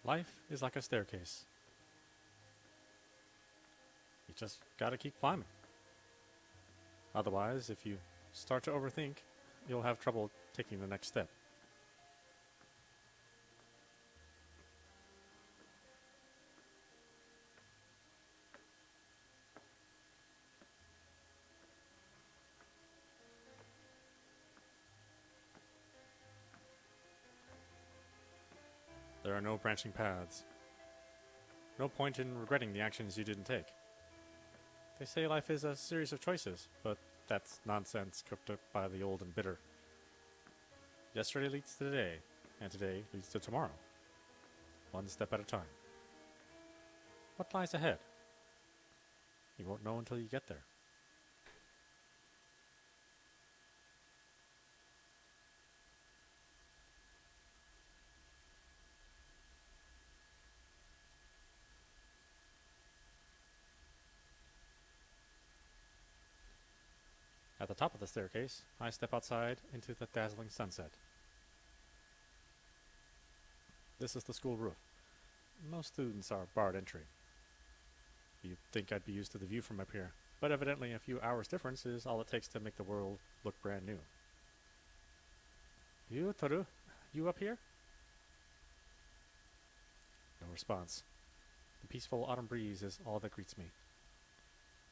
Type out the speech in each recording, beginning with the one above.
Life is like a staircase. You just gotta keep climbing. Otherwise, if you start to overthink, you'll have trouble taking the next step. There are no branching paths. No point in regretting the actions you didn't take. They say life is a series of choices, but that's nonsense cooked up by the old and bitter. Yesterday leads to today, and today leads to tomorrow. One step at a time. What lies ahead? You won't know until you get there. At the top of the staircase, I step outside into the dazzling sunset. This is the school roof. Most students are barred entry. You'd think I'd be used to the view from up here, but evidently a few hours difference is all it takes to make the world look brand new. You, Toru? You up here? No response. The peaceful autumn breeze is all that greets me.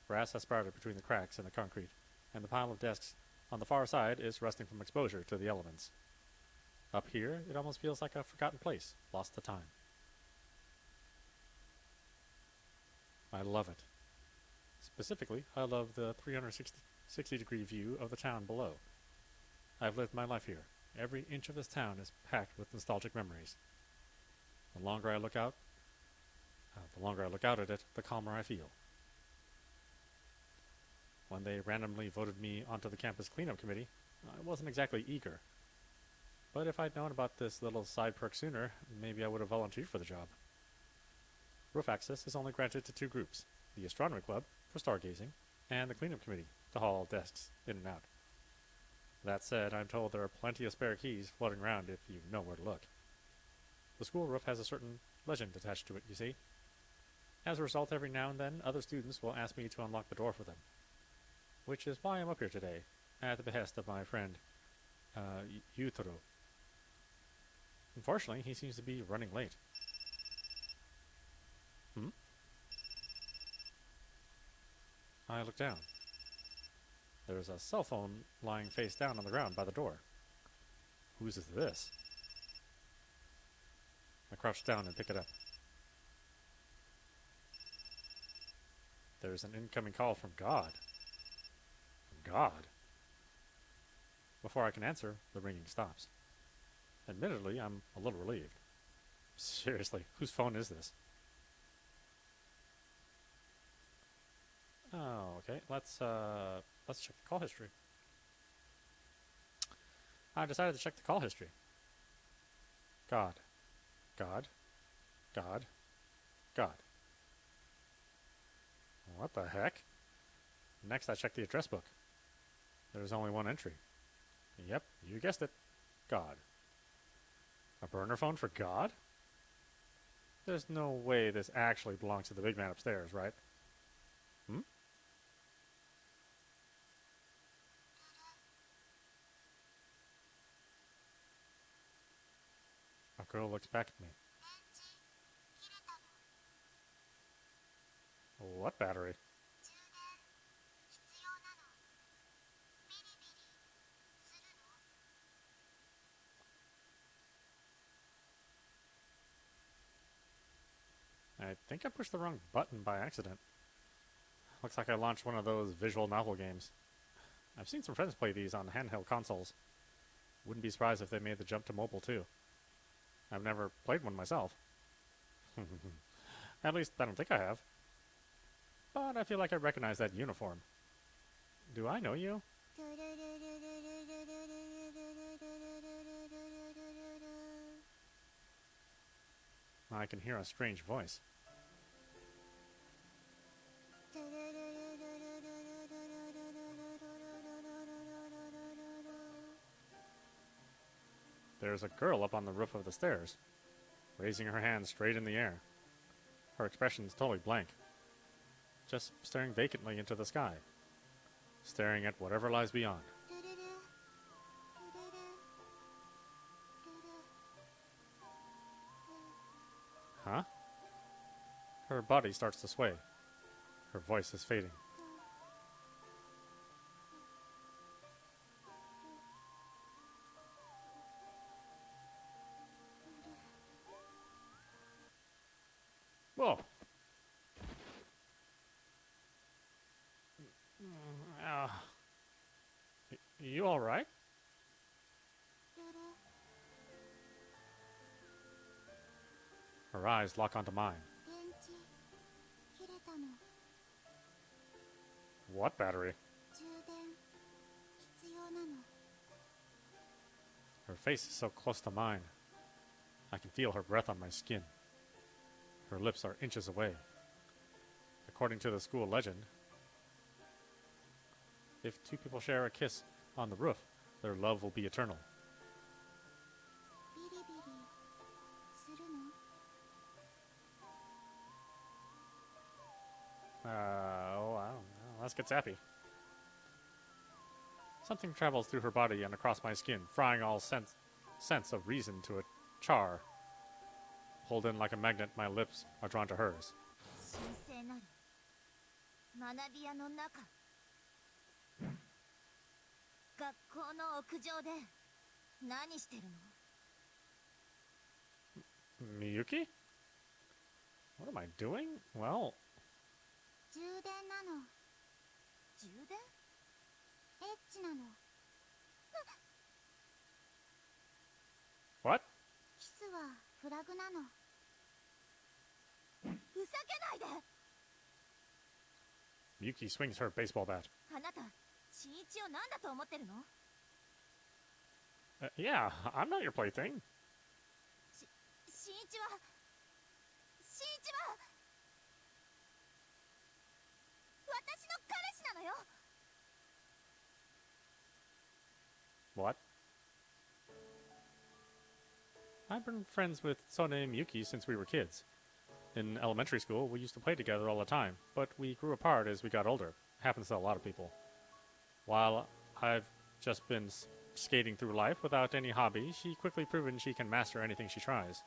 Grass has sprouted between the cracks in the concrete, and the pile of desks on the far side is rusting from exposure to the elements. Up here, it almost feels like a forgotten place, lost to time. I love it. Specifically, I love the 360-degree view of the town below. I've lived my life here. Every inch of this town is packed with nostalgic memories. The longer I look out at it, the calmer I feel. When they randomly voted me onto the campus cleanup committee, I wasn't exactly eager. But if I'd known about this little side perk sooner, maybe I would have volunteered for the job. Roof access is only granted to two groups, the astronomy club, for stargazing, and the cleanup committee, to haul desks in and out. That said, I'm told there are plenty of spare keys floating around if you know where to look. The school roof has a certain legend attached to it, you see. As a result, every now and then, other students will ask me to unlock the door for them. Which is why I'm up here today, at the behest of my friend, Yutaro. Unfortunately, he seems to be running late. I look down. There's a cell phone lying face down on the ground by the door. Whose is this? I crouch down and pick it up. There's an incoming call from God. God. Before I can answer, the ringing stops. Admittedly, I'm a little relieved. Seriously, whose phone is this? Oh, okay. Let's check the call history. I decided to check the call history. God. God. God. God. What the heck? Next, I check the address book. There's only one entry. Yep, you guessed it. God. A burner phone for God? There's no way this actually belongs to the big man upstairs, right? A girl looks back at me. What battery? I think I pushed the wrong button by accident. Looks like I launched one of those visual novel games. I've seen some friends play these on handheld consoles. Wouldn't be surprised if they made the jump to mobile too. I've never played one myself. At least I don't think I have. But I feel like I recognize that uniform. Do I know you? I can hear a strange voice. There's a girl up on the roof of the stairs. raising her hand straight in the air. Her expression is totally blank, just staring vacantly into the sky, staring at whatever lies beyond. Huh? Her body starts to sway. Her voice is fading. Whoa! You alright? Her eyes lock onto mine. What battery? Her face is so close to mine. I can feel her breath on my skin. Her lips are inches away. According to the school legend, if two people share a kiss on the roof, their love will be eternal. Oh, I don't know. Let's get zappy. Something travels through her body and across my skin, frying all sense of reason to a char. Pulled in like a magnet, my lips are drawn to hers. Miyuki? What am I doing? Well... What? Miyuki swings her baseball bat. Yeah, I'm not your plaything. What? I've been friends with Sone and Miyuki since we were kids. In elementary school, we used to play together all the time, but we grew apart as we got older. Happens to a lot of people. While I've just been skating through life without any hobby, she quickly proven she can master anything she tries.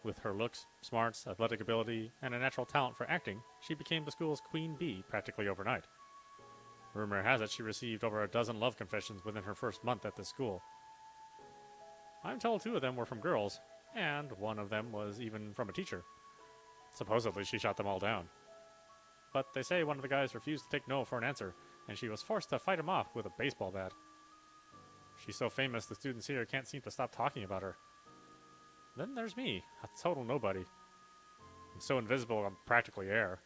With her looks, smarts, athletic ability, and a natural talent for acting, she became the school's queen bee practically overnight. Rumor has it she received over a dozen love confessions within her first month at this school. I'm told 2 of them were from girls, and one of them was even from a teacher. Supposedly she shot them all down. But they say one of the guys refused to take no for an answer, and she was forced to fight him off with a baseball bat. She's so famous the students here can't seem to stop talking about her. Then there's me, a total nobody. I'm so invisible I'm practically air.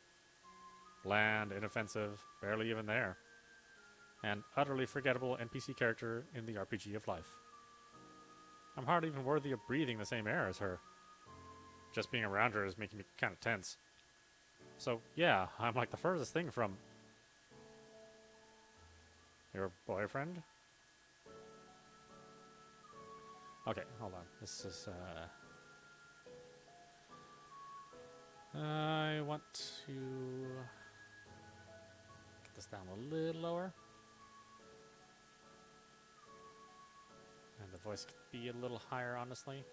Bland, inoffensive, barely even there. An utterly forgettable NPC character in the RPG of life. I'm hardly even worthy of breathing the same air as her. Just being around her is making me kind of tense. So, yeah, I'm like the furthest thing from... Your boyfriend? Okay, hold on. This is, I want to... get this down a little lower. And the voice could be a little higher, honestly.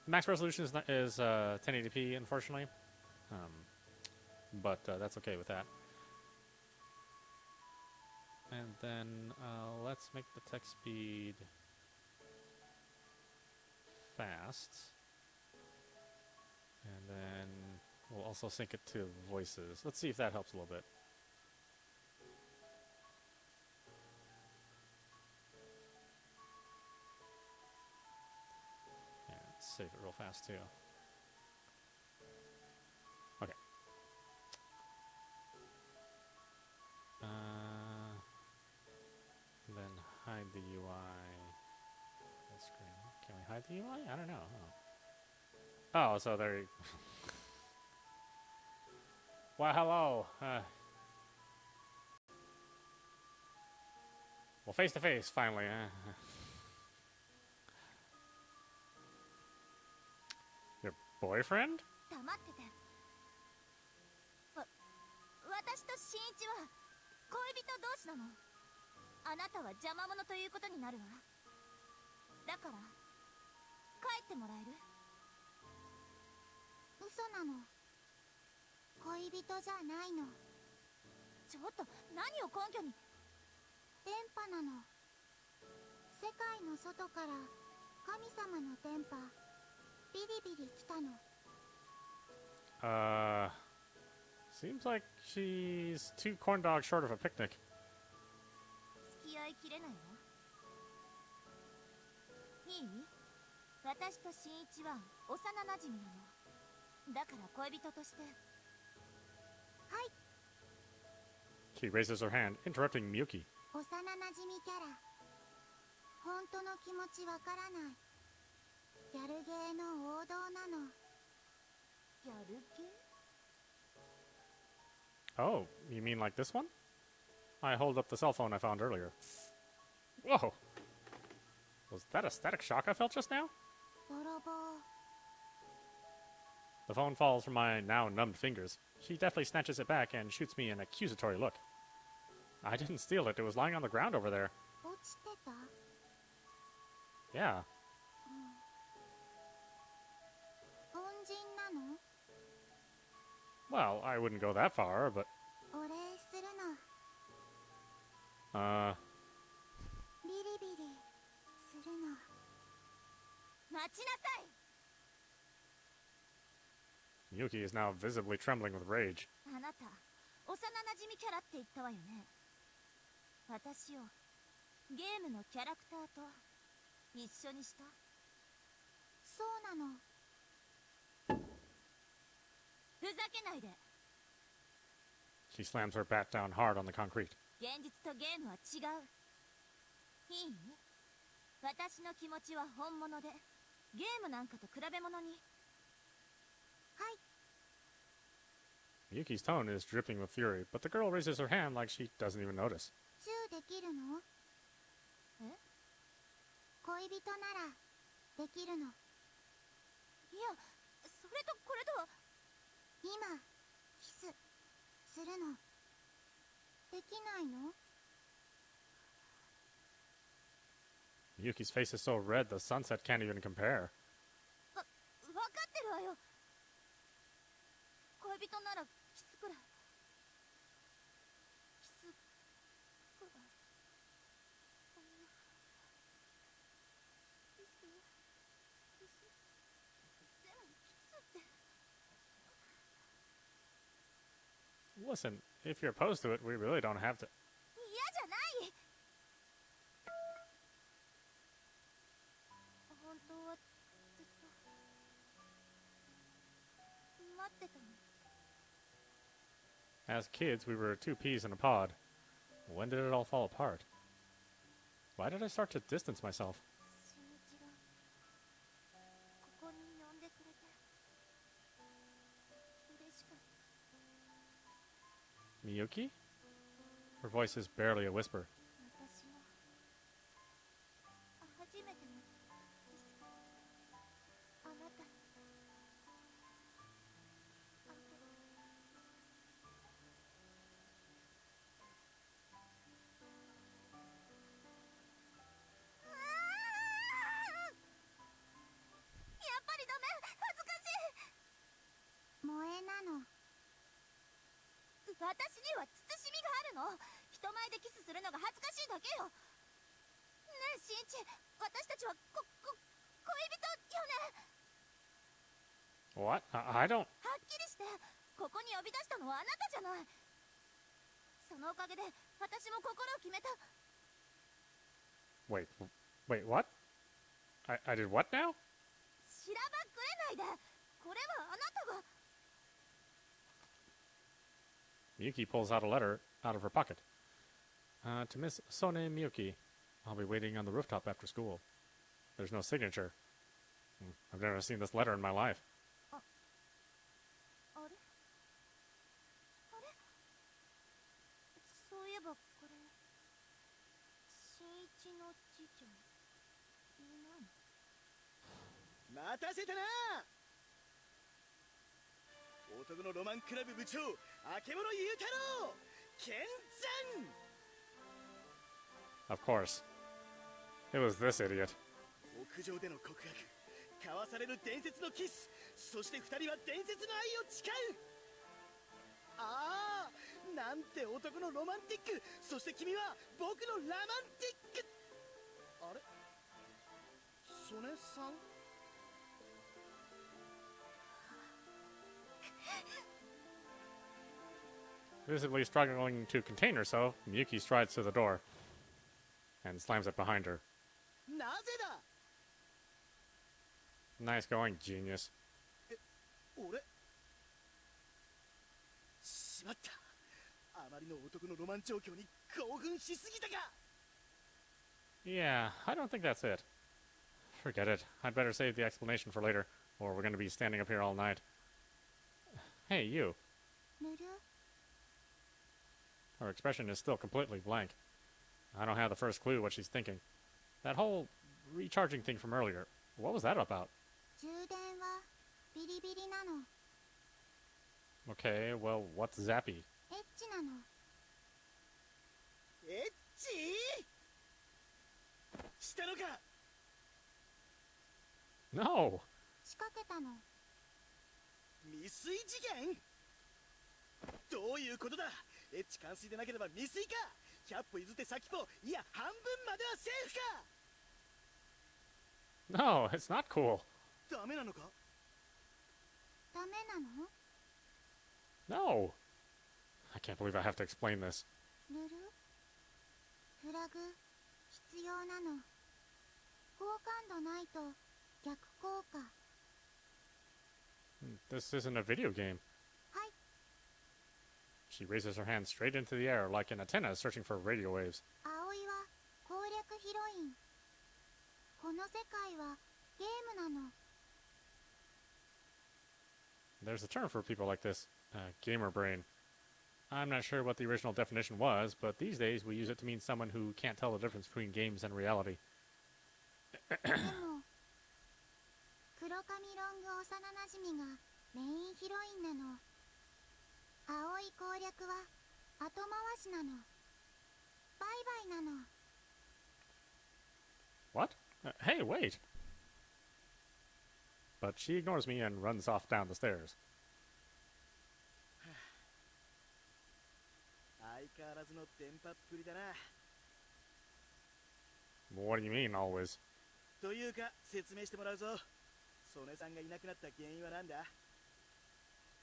Max resolution is 1080p, unfortunately. But that's okay with that. And then let's make the text speed fast. And then we'll also sync it to voices. Let's see if that helps a little bit. Yeah, let's save it real fast too. Okay. Then hide the UI full screen. Can we hide the UI? I don't know. Oh, so there you... Why, hello. Well, face to face, finally. boyfriend? 黙ってて。私と新一は恋人同士なの。あなたは邪魔者ということになるわ。だから帰ってもらえる？嘘なの。恋人じゃないの。ちょっと何を根拠に。電波なの。世界の外から神様の電波ビリビリ来たの。Seems like she's 2 corn dogs short of a picnic. 付き合いきれないわ。いい？私と新一は幼なじみなの。だから恋人として。はい。 She raises her hand, interrupting Miyuki. 幼なじみキャラ。本当の気持ちわからない。ギャルゲーの王道なの。ギャルゲー？ Oh, you mean like this one? I hold up the cell phone I found earlier. Whoa! Was that a static shock I felt just now? 泥棒。 The phone falls from my now numbed fingers. She deftly snatches it back and shoots me an accusatory look. I didn't steal it. It was lying on the ground over there. 落ちてた？ Yeah. 恩人なの？ Well, I wouldn't go that far, but... お礼するの。ビリビリするの。待ちなさい。 Miyuki is now visibly trembling with rage. あなた、幼なじみキャラって言ったわよね。私をゲームのキャラクターと一緒にした？そうなの。ふざけないで。 She slams her bat down hard on the concrete. 現実とゲームは違う。いい？私の気持ちは本物で、ゲームなんかと比べ物に。はい。 Miyuki's tone is dripping with fury, but the girl raises her hand like she doesn't even notice. チューできるの？え？恋人ならできるの。いや、それとこれとは。今キスするの。できないの？ Miyuki's face is so red the sunset can't even compare. わかってるわよ。恋人ならキスくらい。キスくらい。キスでもキスって。 Listen, if you're opposed to it, we really don't have to. 嫌じゃない。本当はずっと待ってたの。 As kids, we were 2 peas in a pod. When did it all fall apart? Why did I start to distance myself? 新一がここに呼んでくれて嬉しかった。 Miyuki? Her voice is barely a whisper. 私の初めてのキス。あなたにあげる。やっぱりダメ。恥ずかしい。萌えなの。私には慎みがあるの。人前でキスするのが恥ずかしいだけよ。ねえ新一、私たちは恋人よね。 What? I don't... はっきりして。ここに呼び出したのはあなたじゃない。そのおかげで私も心を決めた。 Wait, what? I did what now? しらばっくれないで。これはあなたが。 Miyuki pulls out a letter out of her pocket. To Miss Sone Miyuki. I'll be waiting on the rooftop after school. There's no signature. I've never seen this letter in my life. あれそういえばこれ新一の次女いない。待たせたな。男のロマンクラブ部長あけぼのゆうたろう健在 Of course. It was this idiot. 屋上での告白交わされる伝説のキスそして二人は伝説の愛を誓うああなんて男のロマンティックそして君は僕のラマンティックあれ曽根さん Visibly struggling to contain herself, Miyuki strides to the door and slams it behind her. なぜだ Nice going, genius. 俺しまったあまりの男のロマン状況に興奮しすぎたか Yeah, I don't think that's it. Forget it. I'd better save the explanation for later, or we're going to be standing up here all night. Hey, you. ルル Her expression is still completely blank. I don't have the first clue what she's thinking. That whole recharging thing from earlier, what was that about? 充電はビリビリなの Okay, well, what's zappy? エッチなのエッチしたのか No! 仕掛けたの未遂事件どういうことだエッチ完遂でなければ未遂か100歩譲って先歩いや半分まではセーフか No, it's not cool. ダメなのかダメなの No! I can't believe I have to explain this. ルルフラグ必要なの好感度ないと逆効果 This isn't a video game. はい She raises her hand straight into the air like an antenna searching for radio waves. 葵は攻略ヒロインこの世界はゲームなの There's a term for people like this, gamer brain. I'm not sure what the original definition was, but these days we use it to mean someone who can't tell the difference between games and reality. でも黒髪ロング幼なじみがメインヒロインなの葵攻略は後回しなのバイバイなの What? Hey, wait! But she ignores me and runs off down the stairs. 相変わらずの電波っぷりだな What do you mean, always? というか説明してもらうぞ曽根さんがいなくなった原因は何だ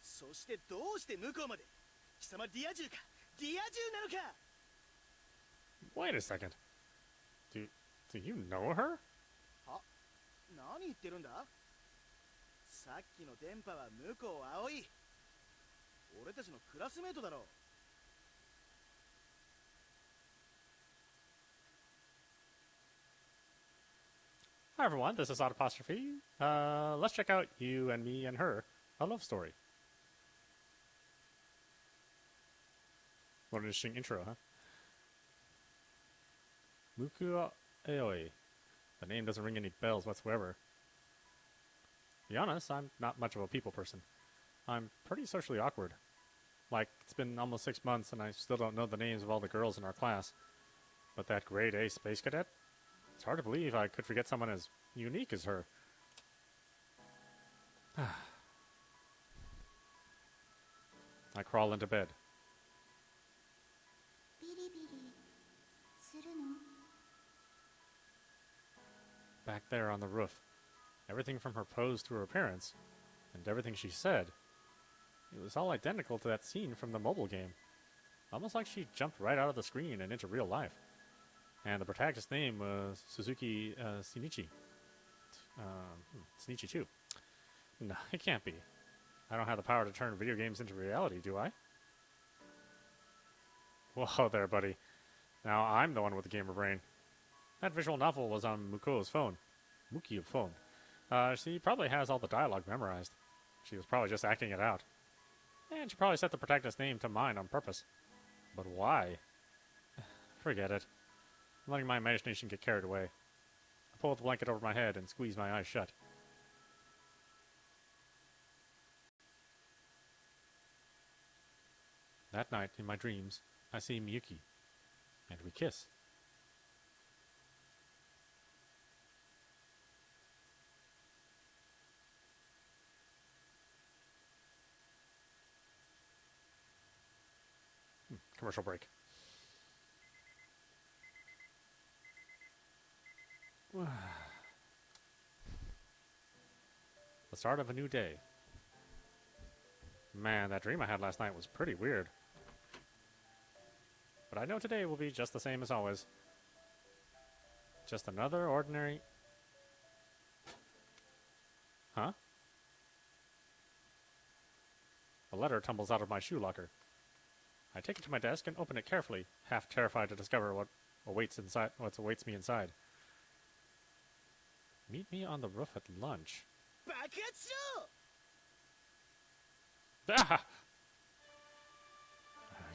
そしてどうして向こうまで貴様リア充かリア充なのか Wait a second. Do you know her? は何言ってるんださっきの電波は向こう葵俺たちのクラスメートだろ Hi everyone, this is audap. Let's check out You and Me and Her, a love story. What an interesting intro, huh? Muku Aoi. The name doesn't ring any bells whatsoever. To be honest, I'm not much of a people person. I'm pretty socially awkward. Like, it's been almost 6 months and I still don't know the names of all the girls in our class. But that grade A space cadet? It's hard to believe I could forget someone as unique as her. I crawl into bed. ビリビリするの Back there on the roof. Everything from her pose to her appearance, and everything she said, it was all identical to that scene from the mobile game. Almost like she jumped right out of the screen and into real life. And the protagonist's name was Suzuki Shinichi. Shinichi too. No, it can't be. I don't have the power to turn video games into reality, do I? Whoa there, buddy. Now I'm the one with the gamer brain. That visual novel was on Muko's phone. Muki's phone. She probably has all the dialogue memorized. She was probably just acting it out. And she probably set the protagonist's name to mine on purpose. But why? Forget it. I'm letting my imagination get carried away. I pull the blanket over my head and squeeze my eyes shut. That night, in my dreams, I see Miyuki, and we kiss. Commercial break. The start of a new day. Man, that dream I had last night was pretty weird. But I know today will be just the same as always. Just another ordinary... Huh? A letter tumbles out of my shoe locker. I take it to my desk and open it carefully, half terrified to discover what awaits me inside. Meet me on the roof at lunch. 爆発しろ Ah!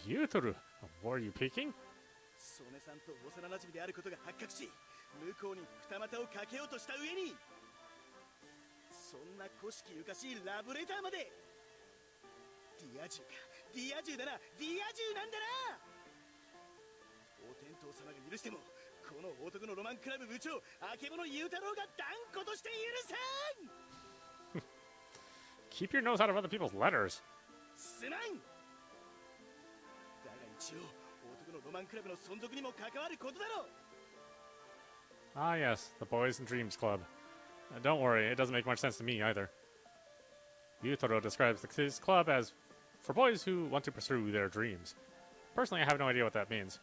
Yutoru, were you peeking? 曽根さんと幼馴染であることが発覚し、向こうに二股をかけようとした上に、そんな古式ゆかしいラブレターまで。リア充か、リア充だな、リア充なんだな。お天道様が許しても、この男のロマンクラブ部長、あけぼの雄太郎が断固として許さん。 Keep your nose out of other people's letters. すまん。だが一応、男のロマンクラブの存続にも関わることだろう。 Ah, yes, the Boys and Dreams Club. Don't worry, it doesn't make much sense to me either. Yutaro describes his club as for boys who want to pursue their dreams. Personally, I have no idea what that means.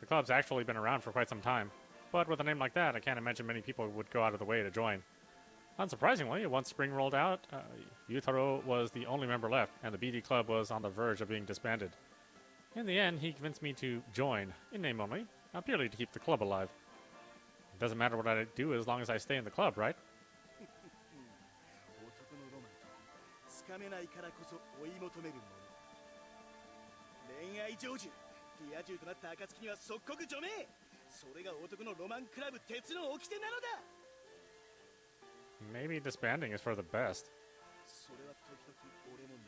The club's actually been around for quite some time, but with a name like that, I can't imagine many people would go out of the way to join. Unsurprisingly, once spring rolled out, Yutaro was the only member left, and the BD Club was on the verge of being disbanded. In the end, he convinced me to join, in name only, purely to keep the club alive. It doesn't matter what I do as long as I stay in the club, right? 男のロマンとつかめないからこそ追い求めるもの。恋愛成就、リア充となった暁には即刻除名。それが男のロマンクラブ鉄の掟なのだ。 Maybe disbanding is for the best. それは時々俺もね。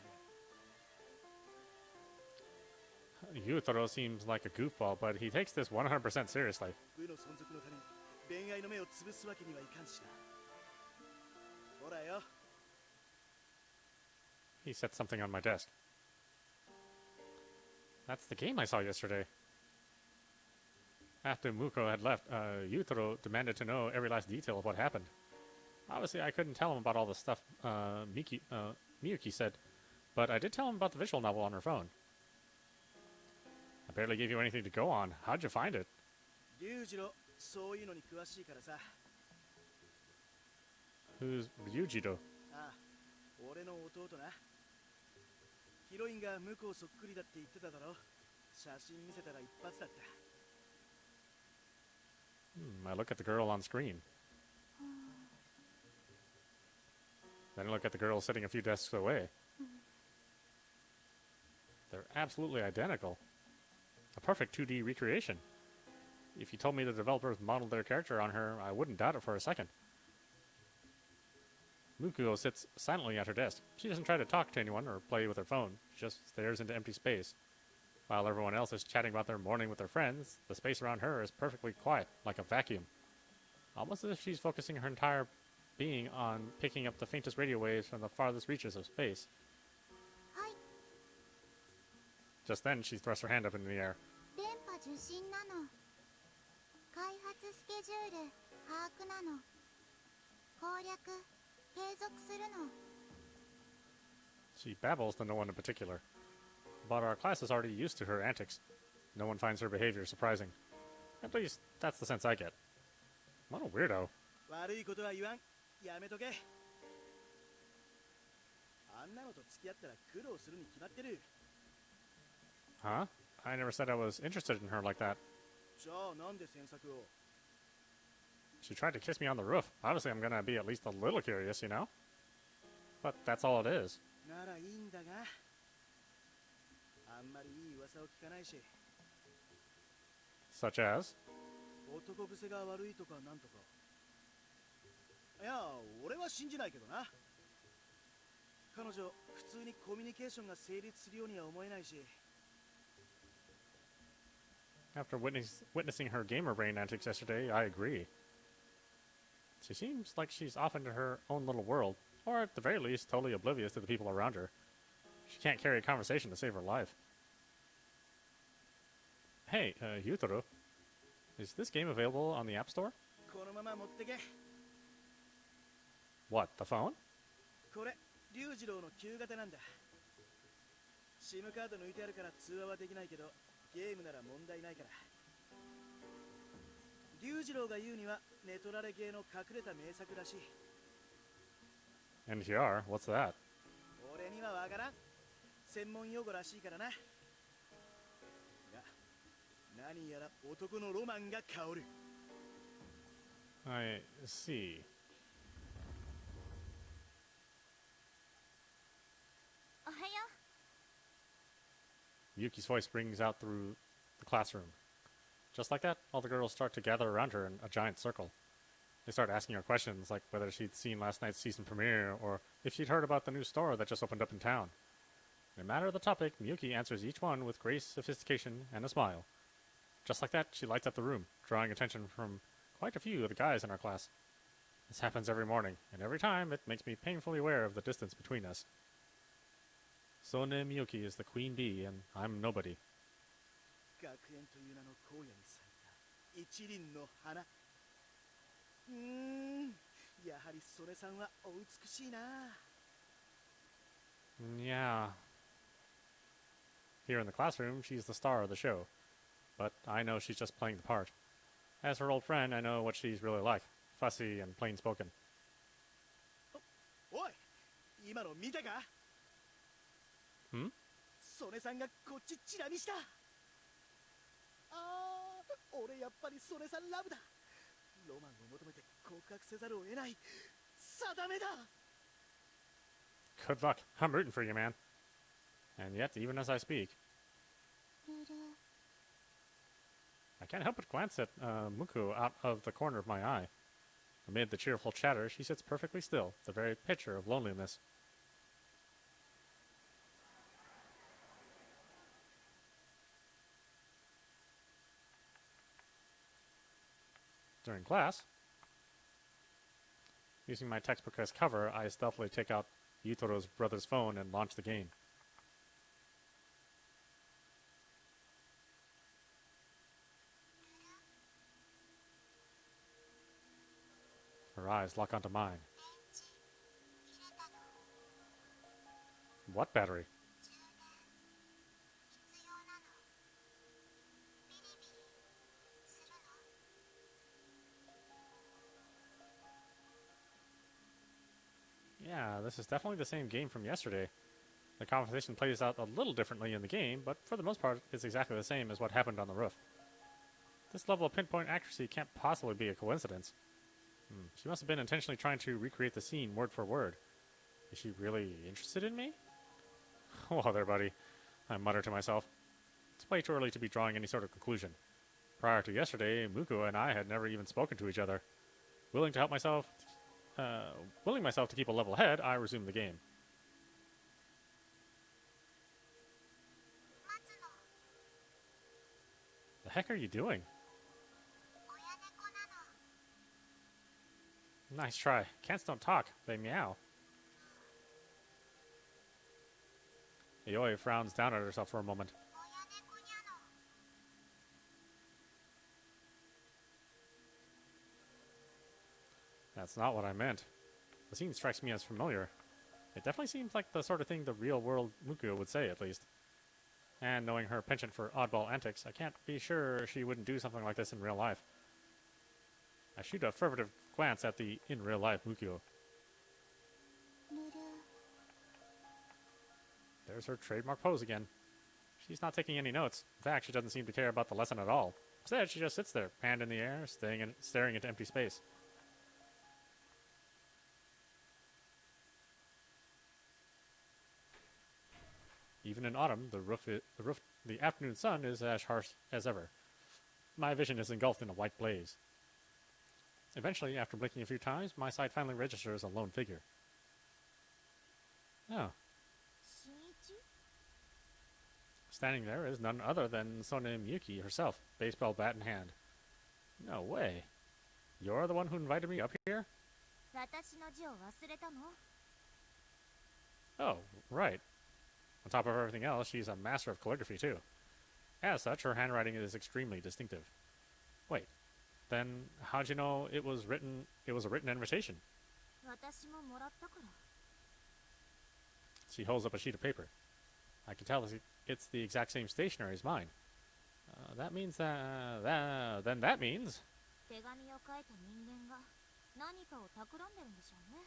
Yutaro seems like a goofball, but he takes this 100% seriously. 部の存続のために恋愛の目を潰すわけにはいかんしな。ほらよ。 He set something on my desk. That's the game I saw yesterday. After Muko had left, Yutaro demanded to know every last detail of what happened. Obviously, I couldn't tell him about all the stuff Miyuki said, but I did tell him about the visual novel on her phone. I barely gave you anything to go on. How'd you find it? 龍次郎、そういうのに詳しいからさ。 Who's Ryujido? ああ、俺の弟な。ヒロインが向こうそっくりだって言ってただろ。写真見せたら一発だった。 I look at the girl on screen. Then I look at the girl sitting a few desks away. They're absolutely identical. A perfect 2D recreation. If you told me the developers modeled their character on her, I wouldn't doubt it for a second. Mukuo sits silently at her desk. She doesn't try to talk to anyone or play with her phone. She just stares into empty space. While everyone else is chatting about their morning with their friends, the space around her is perfectly quiet, like a vacuum. Almost as if she's focusing her entire being on picking up the faintest radio waves from the farthest reaches of space. Hi. Just then, she thrusts her hand up in the air. 電波受信なの。開発スケジュール把握なの。攻略継続するの。 She babbles to no one in particular. But our class is already used to her antics. No one finds her behavior surprising. At least, that's the sense I get. What a weirdo. 悪いことは言わん。やめとけ。あんなのと付き合ったら苦労するに決まってる。 Huh? I never said I was interested in her like that. じゃあなんで詮索を？ She tried to kiss me on the roof. Obviously, I'm gonna be at least a little curious, you know? But that's all it is. ならいいんだが。あんまりいい噂を聞かないし。 Such as? 男癖が悪いとかなんとか。いや、俺は信じないけどな。彼女、普通にコミュニケーションが成立するようには思えないし、After witnessing her gamer brain antics yesterday, I agree. She seems like she's off into her own little world, or at the very least, totally oblivious to the people around her. She can't carry a conversation to save her life. Hey, Yutaro, is this game available on the App Store? このまま持ってけ。 What, the phone? これ龍次郎の旧型なんだ。SIM カード抜いてあるから通話はできないけど、ゲームなら問題ないから。龍次郎が言うにはネトラレ系の隠れた名作らしい。 NTR, what's that? 俺にはわからん。専門用語らしいからな。が、何やら男のロマンが香る。 I see. おはよ Yuki's voice rings out through the classroom. Just like that, all the girls start to gather around her in a giant circle. They start asking her questions like whether she'd seen last night's season premiere or if she'd heard about the new store that just opened up in town. No matter the topic, Miyuki answers each one with grace, sophistication, and a smile. Just like that, she lights up the room, drawing attention from quite a few of the guys in our class. This happens every morning, and every time it makes me painfully aware of the distance between us. Sone Miyuki is the queen bee, and I'm nobody. 学園という名の荒野に咲いた一輪の花。やはり曽根さんはお美しいな。 Yeah. Here in the classroom, she's the star of the show. But I know she's just playing the part. As her old friend, I know what she's really like. Fussy and plain-spoken. おい、今の見たか？ Hmm? 曽根さんがこっちチラ見した。俺やっぱり曽根さんラブだ。ロマンを求めて告白せざるを得ない。定めだ。 Good luck. I'm rooting for you, man. And yet, even as I speak, ルル I can't help but glance at Muko out of the corner of my eye. Amid the cheerful chatter, she sits perfectly still, the very picture of loneliness. During class, using my textbook as cover, I stealthily take out Yutaro's brother's phone and launch the game. Her eyes lock onto mine. 電池切れたの。 What battery? 充電必要なの。ビリビリするの。 Yeah, this is definitely the same game from yesterday. The conversation plays out a little differently in the game, but for the most part, it's exactly the same as what happened on the roof. This level of pinpoint accuracy can't possibly be a coincidence. She must have been intentionally trying to recreate the scene word for word. Is she really interested in me? Well there, buddy, I mutter to myself. It's way too early to be drawing any sort of conclusion. Prior to yesterday, Muko and I had never even spoken to each other. Willing myself to keep a level head, I resumed the game. 待つの。 The heck are you doing? 親猫なの。 Nice try. Cats don't talk. They meow. Aoi frowns down at herself for a moment. 親猫にゃの。 That's not what I meant. The scene strikes me as familiar. It definitely seems like the sort of thing the real-world Mukuo would say, at least. And knowing her penchant for oddball antics, I can't be sure she wouldn't do something like this in real life. I shoot a furtive glance at the in-real-life Mukuo. ルル There's her trademark pose again. She's not taking any notes. In fact, she doesn't seem to care about the lesson at all. Instead, she just sits there, hand in the air, staring into empty space. Even in autumn, the afternoon sun is as harsh as ever. My vision is engulfed in a white blaze. Eventually, after blinking a few times, my sight finally registers a lone figure. Oh, 新一 Standing there is none other than Sone Miyuki herself, baseball bat in hand. No way. You're the one who invited me up here? 私の字を忘れたの？ Oh, right. On top of everything else, she's a master of calligraphy, too. As such, her handwriting is extremely distinctive. Wait, then how'd you know it was a written invitation? 私ももらったから。 She holds up a sheet of paper. I can tell it's the exact same stationery as mine. That means then that means... 手紙を書いた人間が何かを企んでるんでしょうね。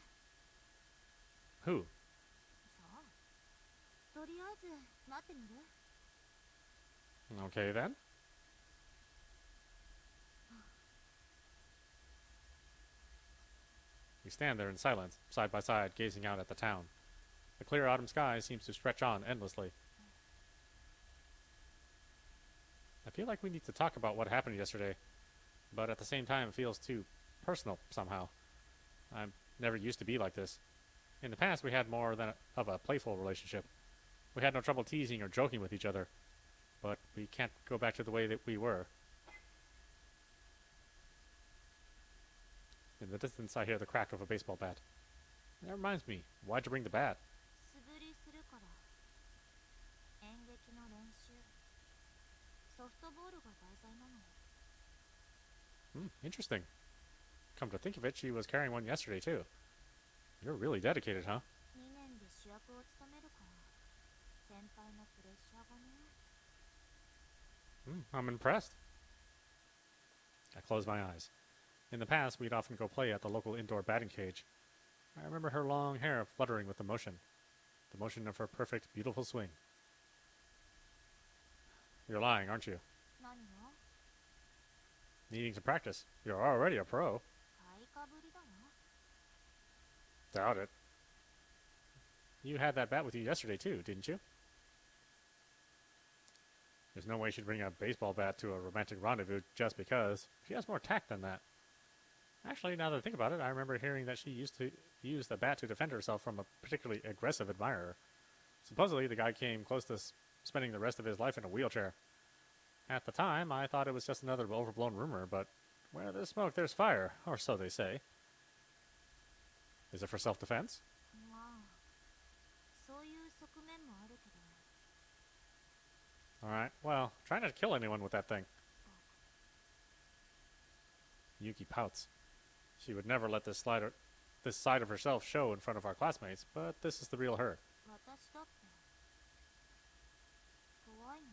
Who? さあ、とりあえず待ってみる？ Okay, then. We stand there in silence, side by side, gazing out at the town. The clear autumn sky seems to stretch on endlessly. I feel like we need to talk about what happened yesterday, but at the same time it feels too personal somehow. I'm never used to be like this. In the past we had more of a playful relationship. We had no trouble teasing or joking with each other, but we can't go back to the way that we were. In the distance I hear the crack of a baseball bat. That reminds me, why'd you bring the bat? 素振りするから。演劇の練習。ソフトボールが題材なの。 Interesting. Come to think of it, she was carrying one yesterday too. You're really dedicated, huh? 2年で主役を務めるから。先輩のプレッシャーがね。 I'm impressed. I close my eyes. In the past, we'd often go play at the local indoor batting cage. I remember her long hair fluttering with the motion of her perfect, beautiful swing. You're lying, aren't you? 何を？ Needing to practice. You're already a pro. 買いかぶりだわ。 Doubt it. You had that bat with you yesterday too, didn't you? There's no way she'd bring a baseball bat to a romantic rendezvous just because. She has more tact than that. Actually, now that I think about it, I remember hearing that she used to use the bat to defend herself from a particularly aggressive admirer. Supposedly, the guy came close to spending the rest of his life in a wheelchair. At the time, I thought it was just another overblown rumor, but where there's smoke, there's fire, or so they say. Is it for self-defense? まあ、そういう側面もあるけど。 Alright, well, try not to kill anyone with that thing. Yuki pouts. She would never let this side of herself show in front of our classmates, but this is the real her. 私だって怖いのね。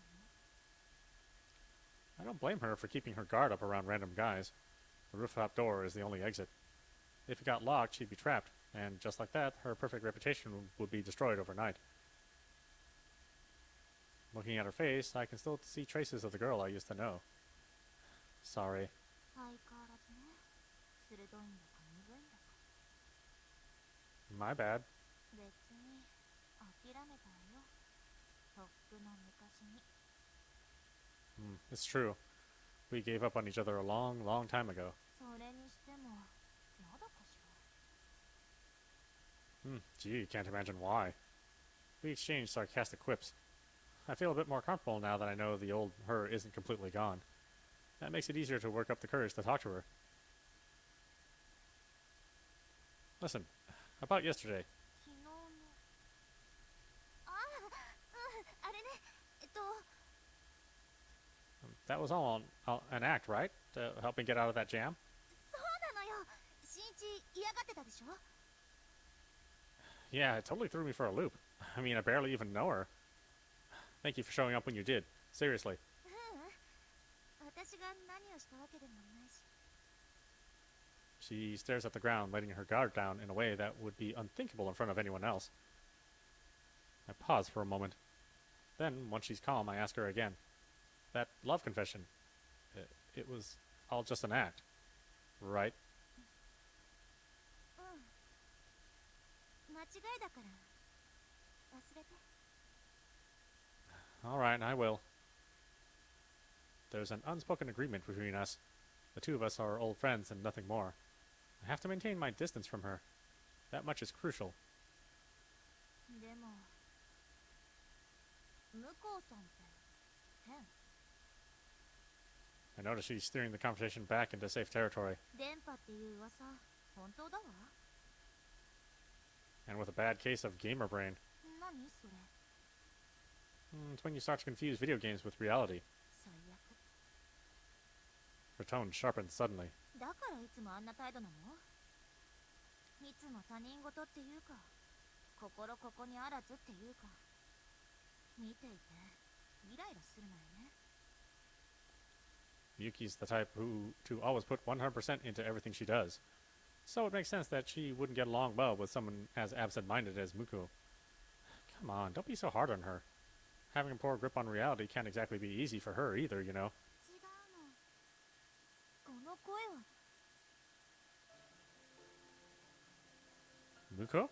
I don't blame her for keeping her guard up around random guys. The rooftop door is the only exit. If it got locked, she'd be trapped, and just like that, her perfect reputation would be destroyed overnight. Looking at her face, I can still see traces of the girl I used to know. Sorry. 相変わらずね。鋭いんだか鈍いんだか。 My bad. 別に諦めたわよ。とっくの昔に。 It's true. We gave up on each other a long, long time ago. それにしてもまだかしら。 Gee, can't imagine why. We exchanged sarcastic quips. I feel a bit more comfortable now that I know the old her isn't completely gone. That makes it easier to work up the courage to talk to her. Listen, about yesterday. 昨日の。ああ、あれね。That was all an act, right? To help me get out of that jam? そうなのよ。新一嫌がってたでしょ。 Yeah, it totally threw me for a loop. I mean, I barely even know her. Thank you for showing up when you did. Seriously. 私が何をしたわけでもないし。 She stares at the ground, letting her guard down in a way that would be unthinkable in front of anyone else. I pause for a moment. Then, once she's calm, I ask her again. That love confession, it was all just an act, right? 間違いだから忘れて。 All right, I will. There's an unspoken agreement between us. The two of us are old friends and nothing more. I have to maintain my distance from her. That much is crucial. でも向こうさんって変。 I notice she's steering the conversation back into safe territory. 電波っていう噂本当だわ。 And with a bad case of gamer brain. 何それ。 It's when you start to confuse video games with reality. 最悪。 Her tone sharpened suddenly. だからいつもあんな態度なの。いつも他人事っていうか心ここにあらずっていうか見ていてイライラするのよね。 Miyuki's the type to always put 100% into everything she does. So it makes sense that she wouldn't get along well with someone as absent-minded as Muko. Come on, don't be so hard on her. Having a poor grip on reality can't exactly be easy for her either, you know. 違うの。この声は。 Muko?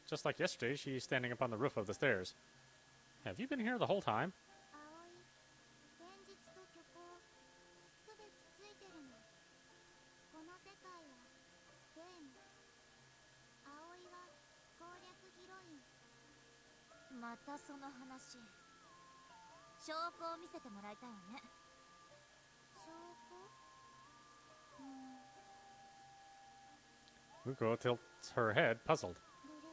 Just like yesterday, she's standing up on the roof of the stairs. Have you been here the whole time? 葵、現実と虚構、区別ついてるの。この世界はゲーム。葵は攻略ヒロイン。またその話。証拠を見せてもらいたいわね。証拠？ Muko tilts her head, puzzled. ルル。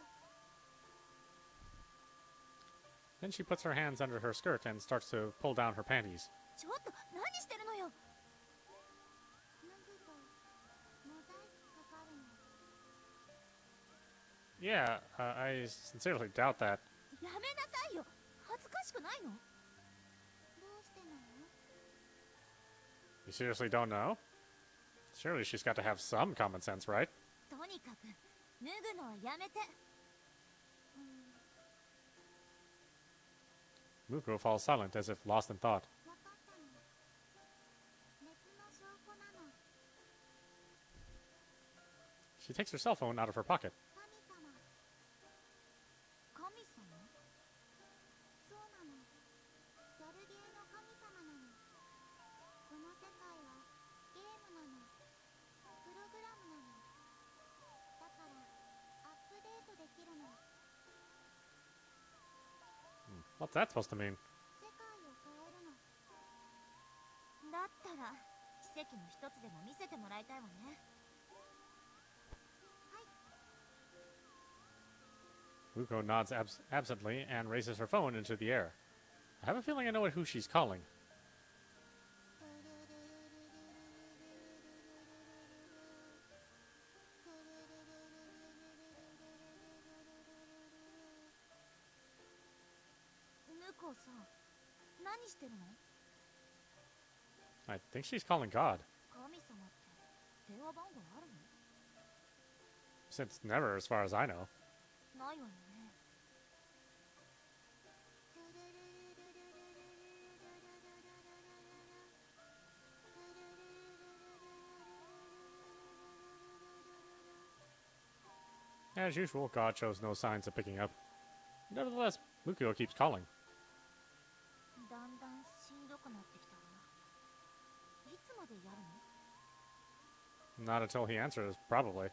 Then she puts her hands under her skirt and starts to pull down her panties. ちょっと何してるのよ。脱ぐとモザイクかかるの。 Yeah, I sincerely doubt that. やめなさいよ。恥ずかしくないの。どうしてなの？ You seriously don't know? Surely she's got to have some common sense, right? とにかく脱ぐのはやめて。 Muko falls silent as if lost in thought. わかったの。別の証拠なの。 She takes her cell phone out of her pocket. 神様。神様。そうなの。ギャルゲーの神様なの。この世界はゲームなの。プログラムなの。だからアップデートできるの。 What's that supposed to mean? 世界を変えるの。だったら奇跡の一つでも見せてもらいたいわね。 Muko nods absently and raises her phone into the air. I have a feeling I know who she's calling. 向こうさん何してるの。 I think she's calling God. 神様って電話番号あるの。 Since never, as far as I know. ないわよね。 As usual, God shows no signs of picking up. Nevertheless, Muko keeps calling. だんだんしんどくなってきたわ。いつまでやるの。 Not until he answers, probably.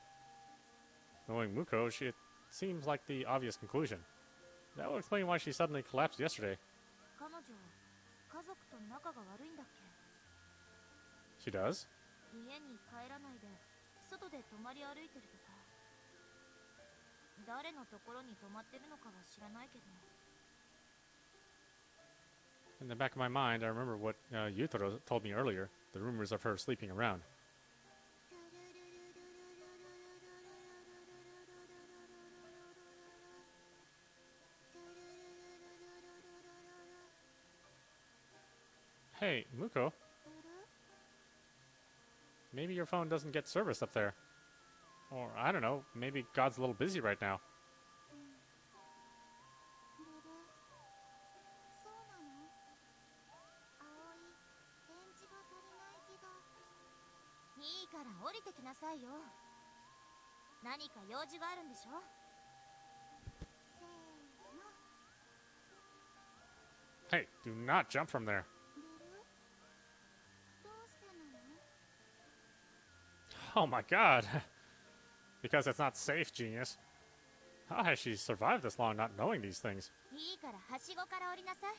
Knowing Muko, it seems like the obvious conclusion. That will explain why she suddenly collapsed yesterday. 彼女家族と仲が悪いんだっけ。 She does? 家に帰らないで外で泊まり歩いてるとか。誰のところに泊まってるのかは知らないけど。 In the back of my mind, I remember what Yutaro told me earlier, the rumors of her sleeping around. Hey, Muko, maybe your phone doesn't get service up there. Or, I don't know, maybe God's a little busy right now. ルル。そうなの？葵、電池が足りない気が。いいから降りてきなさいよ。何か用事があるんでしょ。せーの。 Hey, do not jump from there. ルル？どうしてなの？ Oh my god. Because it's not safe, genius. How has she survived this long not knowing these things? いいからはしごから降りなさい。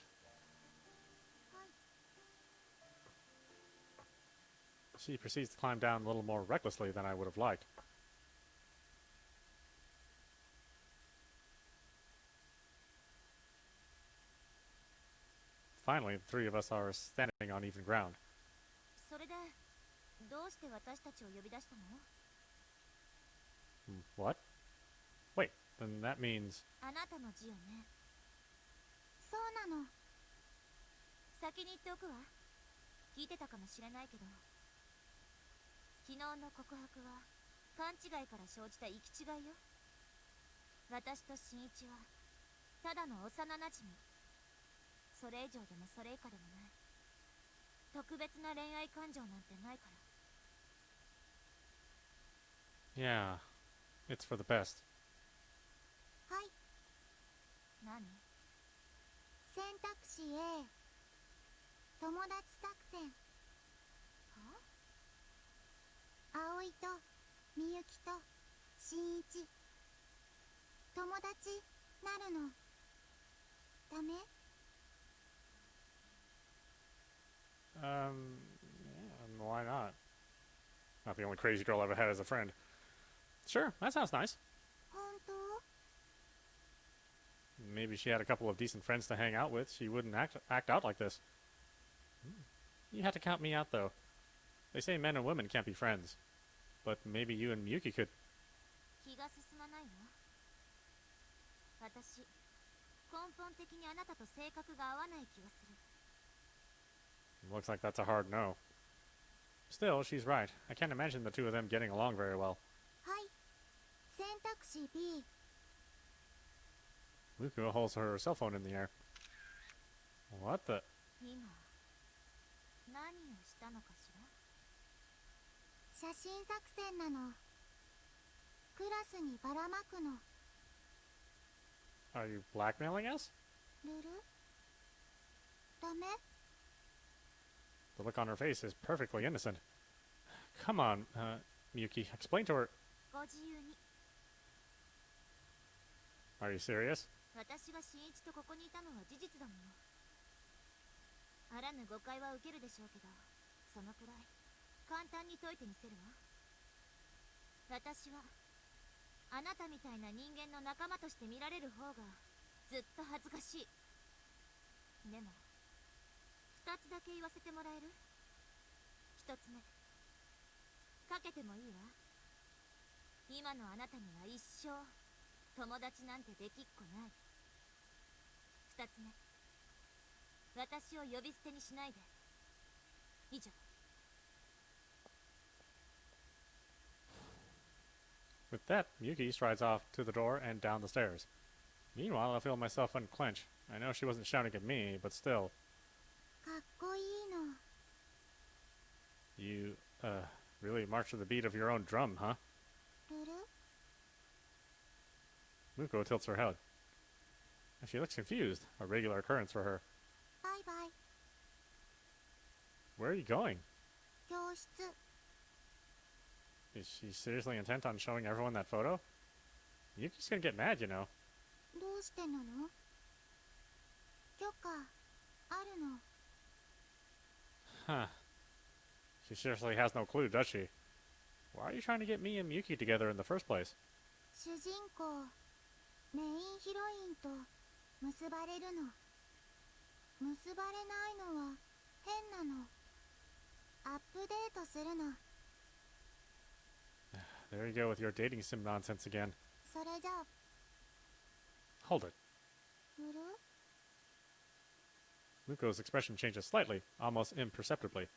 She proceeds to climb down a little more recklessly than I would have liked. Finally, the three of us are standing on even ground. それでどうして私たちを呼び出したの？ What? Wait, then that means... あなたの字よね。そうなの。先に言っておくわ。聞いてたかもしれないけど、昨日の告白は勘違いから生じた行き違いよ。私と新一はただの幼なじみ。それ以上でもそれ以下でもない。特別な恋愛感情なんてないから。 Yeah, it's for the best. はい。何？選択肢 A、 友達作戦。は？葵とみゆきと新一、友達なるのダメ？ Yeah, why not? Not the only crazy girl I've had as a friend. Sure, that sounds nice. 本当？ Maybe she had a couple of decent friends to hang out with. She wouldn't act out like this. You had to count me out, though. They say men and women can't be friends. But maybe you and Miyuki could... 気が進まないの？私、根本的にあなたと性格が合わない気がする。 Looks like that's a hard no. Still, she's right. I can't imagine the two of them getting along very well. はい。選択肢 B。 Muko holds her cell phone in the air. What the... 今、何をしたのかしら？写真作戦なの。クラスにばらまくの。 Are you blackmailing us? ルル？ダメ？ The look on her face is perfectly innocent. Come on, Miyuki, explain to her... ご自由に。 Are you serious? 私が新一とここにいたのは事実だもの。あらぬ誤解は受けるでしょうけど、そのくらい簡単に解いてみせるわ。私はあなたみたいな人間の仲間として見られる方がずっと恥ずかしい。でも二つだけ言わせてもらえる？一つ目、かけてもいいわ。今のあなたには一生友達なんてできっこない。二つ目、私を呼び捨てにしないで。以上。 With that, Miyuki strides off to the door and down the stairs. Meanwhile, I feel myself unclench. I know she wasn't shouting at me, but still. かっこいいの。 You, really march to the beat of your own drum, huh? ルル？ Muko tilts her head. She looks confused, a regular occurrence for her. バイバイ。 Where are you going? 教室。 Is she seriously intent on showing everyone that photo? Yuki's gonna get mad, you know. どうしてなの？許可あるの。 Huh. She seriously has no clue, does she? Why are you trying to get me and Miyuki together in the first place? 主人公、メインヒロインと結ばれるの。結ばれないのは変なの。アップデートするの。 There you go with your dating sim nonsense again. それじゃあ、 Hold it. ルル？ Muko's expression changes slightly, almost imperceptibly.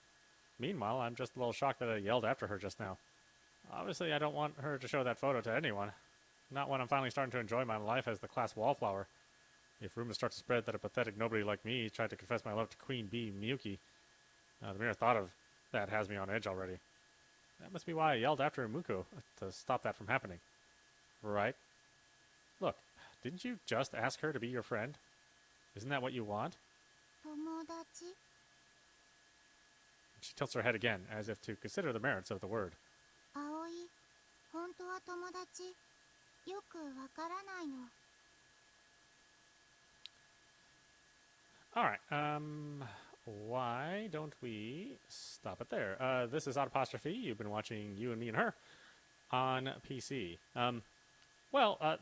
Meanwhile, I'm just a little shocked that I yelled after her just now. Obviously, I don't want her to show that photo to anyone. Not when I'm finally starting to enjoy my life as the class wallflower. If rumors start to spread that a pathetic nobody like me tried to confess my love to Queen Bee Miyuki, the mere thought of that has me on edge already. That must be why I yelled after Muko, to stop that from happening. Right? Look, didn't you just ask her to be your friend? Isn't that what you want? 友達？ She tilts her head again, as if to consider the merits of the word. 葵、本当は友達？よくわからないの。 All right. Why don't we stop it there? This is audap. You've been watching You and Me and Her on PC.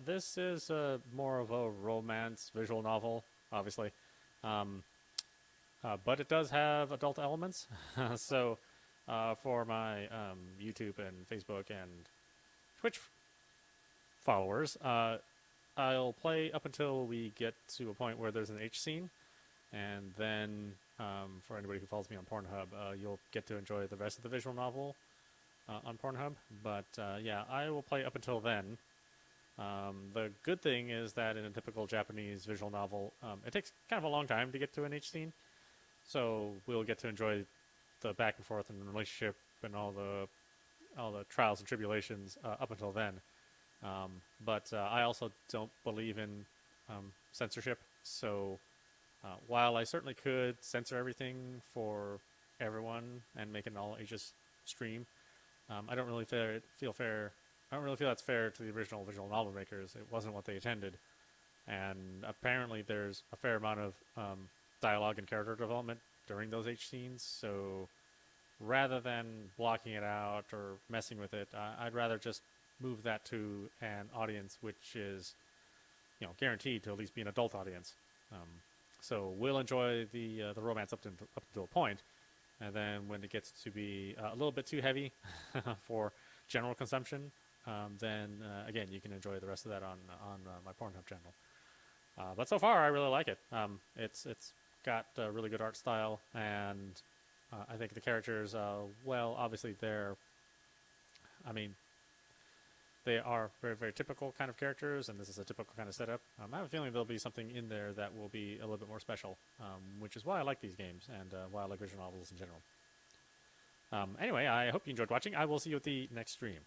This is more of a romance visual novel, obviously, but it does have adult elements. So, for my YouTube and Facebook and Twitch followers, I'll play up until we get to a point where there's an H scene. And then, for anybody who follows me on Pornhub, you'll get to enjoy the rest of the visual novel on Pornhub. But yeah, I will play up until then. The good thing is that in a typical Japanese visual novel, it takes kind of a long time to get to an H scene. So we'll get to enjoy the back and forth and relationship and all the trials and tribulations up until then. But I also don't believe in censorship, so. While I certainly could censor everything for everyone and make an all ages stream, I don't really feel fair. I don't really feel that's fair to the original visual novel makers. It wasn't what they intended, and apparently there's a fair amount of dialogue and character development during those H scenes. So rather than blocking it out or messing with it, I'd rather just move that to an audience which is, guaranteed to at least be an adult audience. So we'll enjoy the romance up to a point, and then when it gets to be a little bit too heavy for general consumption, then again you can enjoy the rest of that on my Pornhub channel. But so far I really like it. It's got a really good art style, and I think the characters, obviously they are very, very typical kind of characters, and this is a typical kind of setup. I have a feeling there'll be something in there that will be a little bit more special, which is why I like these games and why I like visual novels in general. Anyway, I hope you enjoyed watching. I will see you at the next stream.